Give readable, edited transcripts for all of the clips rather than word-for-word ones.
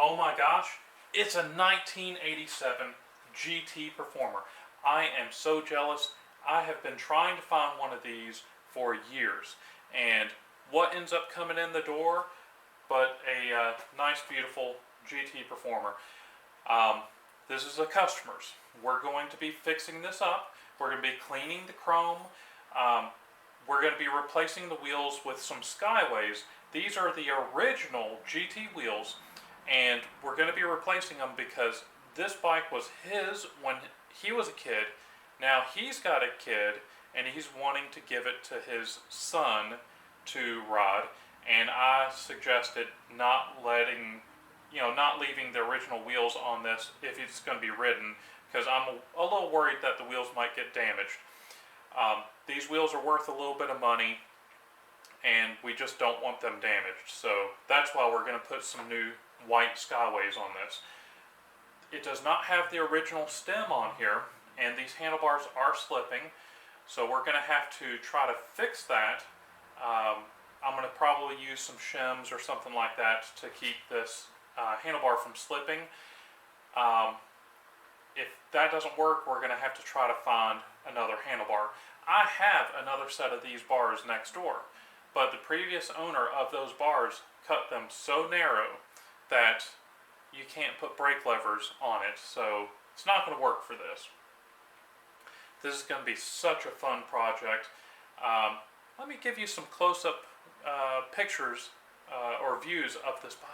oh my gosh, it's a 1987 GT Performer. I am so jealous. I have been trying to find one of these for years, and what ends up coming in the door but a nice, beautiful GT Performer. This is a customer's. We're going to be fixing this up. We're going to be cleaning the chrome. We're going to be replacing the wheels with some Skyways. These are the original GT wheels, and we're going to be replacing them because this bike was his when he was a kid. Now he's got a kid, and he's wanting to give it to his son to ride, and I suggested not leaving the original wheels on this if it's going to be ridden, because I'm a little worried that the wheels might get damaged. These wheels are worth a little bit of money, and we just don't want them damaged, so that's why we're going to put some new white Skyways on this. It does not have the original stem on here, and these handlebars are slipping, so we're going to have to try to fix that. I'm going to probably use some shims or something like that to keep this handlebar from slipping. If that doesn't work, we're going to have to try to find another handlebar. I have another set of these bars next door, but the previous owner of those bars cut them so narrow that you can't put brake levers on it, so it's not going to work for this. This is going to be such a fun project. Let me give you some close-up pictures or views of this bike.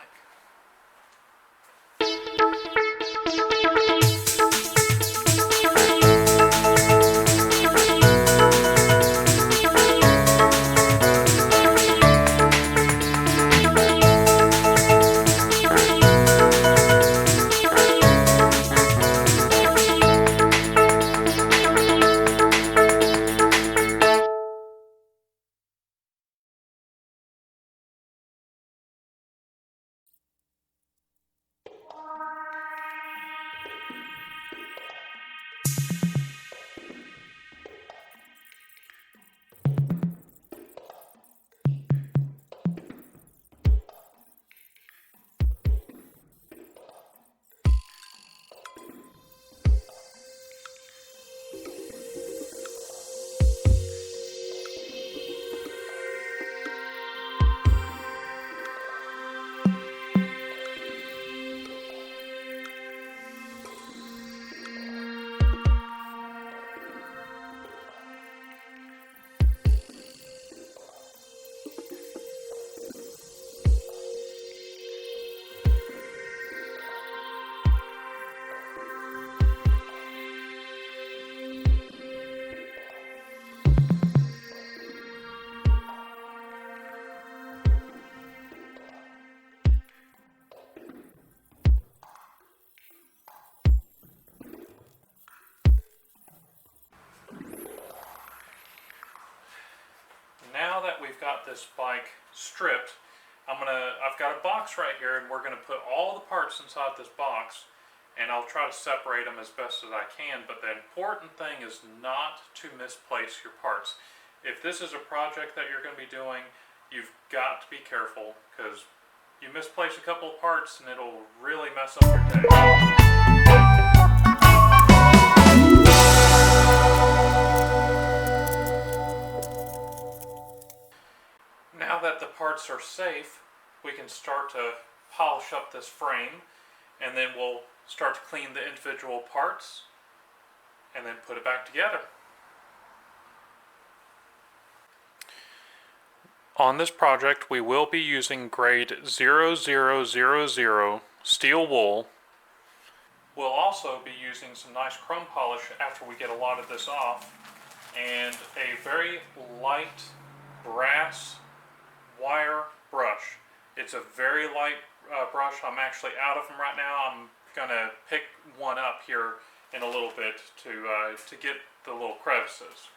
Now that we've got this bike stripped, I've got a box right here, and we're gonna put all the parts inside this box, and I'll try to separate them as best as I can, but the important thing is not to misplace your parts. If this is a project that you're gonna be doing, you've got to be careful, because you misplace a couple of parts and it'll really mess up your day. Now that the parts are safe, we can start to polish up this frame, and then we'll start to clean the individual parts and then put it back together. On this project, we will be using grade 0000 steel wool. We'll also be using some nice chrome polish after we get a lot of this off, and a very light brass wire brush. It's a very light brush. I'm actually out of them right now. I'm gonna pick one up here in a little bit to get the little crevices.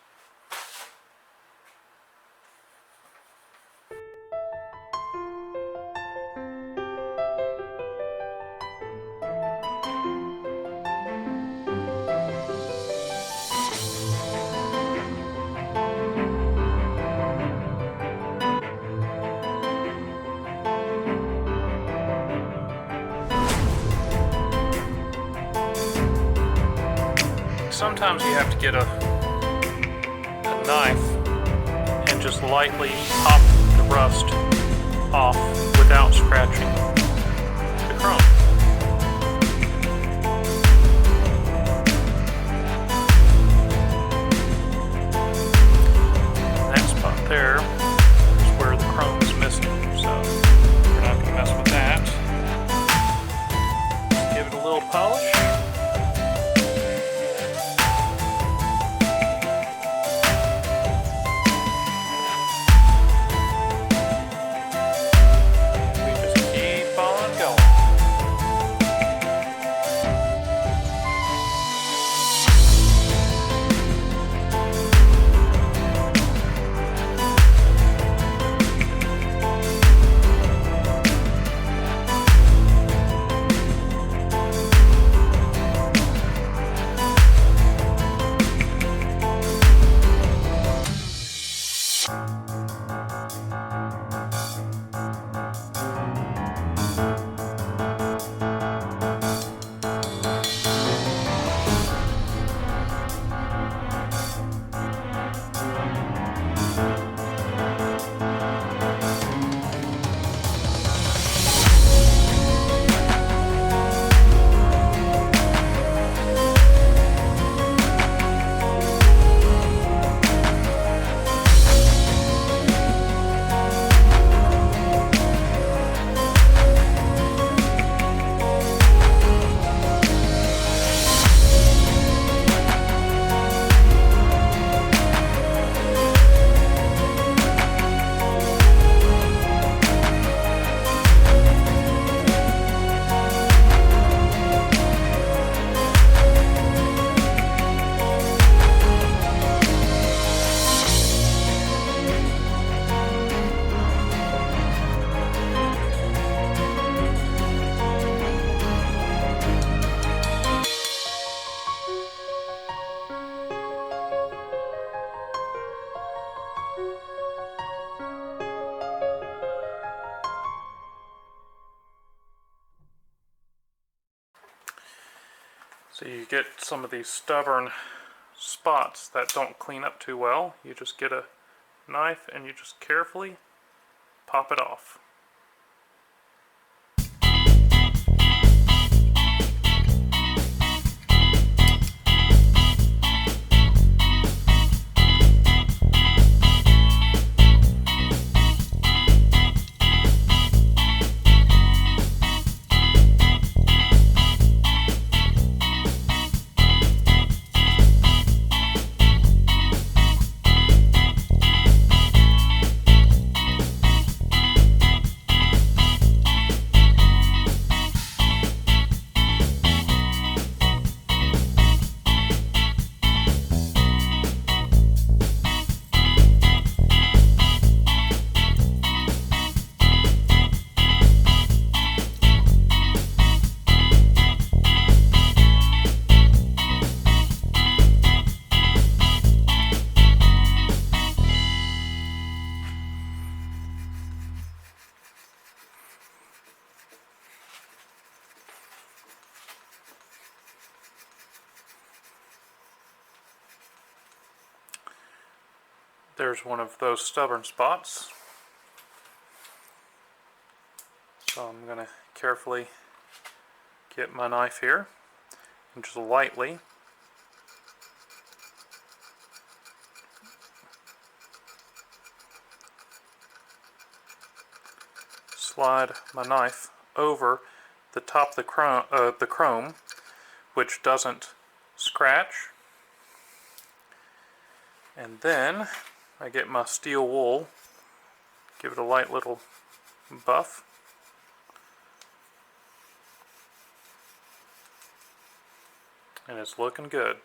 sometimes you have to get a knife and just lightly pop the rust off without scratching the chrome. That spot there is where the chrome is missing, so we're not going to mess with that. Just give it a little polish. So you get some of these stubborn spots that don't clean up too well. You just get a knife and you just carefully pop it off. There's one of those stubborn spots. So I'm going to carefully get my knife here and just lightly slide my knife over the top of the chrome, which doesn't scratch. And then I get my steel wool, give it a light little buff. And it's looking good.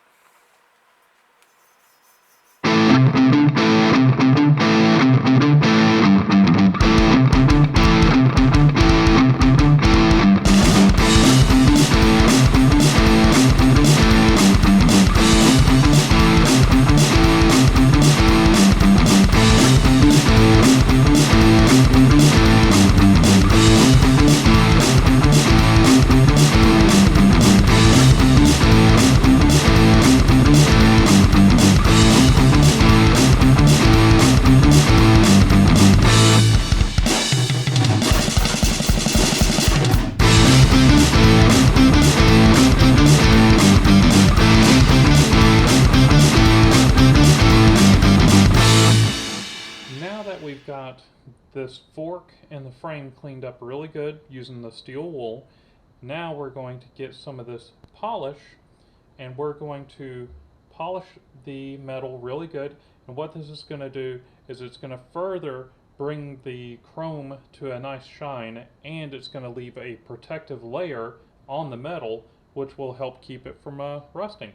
Now that we've got this fork and the frame cleaned up really good using the steel wool, now we're going to get some of this polish and we're going to polish the metal really good. And what this is going to do is it's going to further bring the chrome to a nice shine, and it's going to leave a protective layer on the metal which will help keep it from rusting.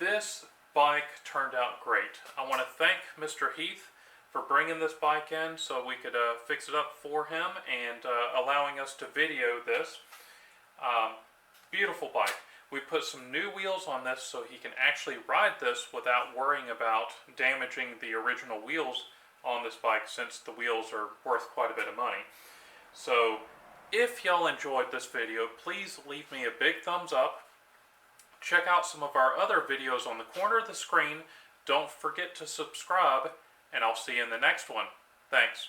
this bike turned out great. I want to thank Mr. Heath for bringing this bike in so we could fix it up for him and allowing us to video this. Beautiful bike. We put some new wheels on this so he can actually ride this without worrying about damaging the original wheels on this bike, since the wheels are worth quite a bit of money. So if y'all enjoyed this video, please leave me a big thumbs up. Check out some of our other videos on the corner of the screen. Don't forget to subscribe, and I'll see you in the next one. Thanks.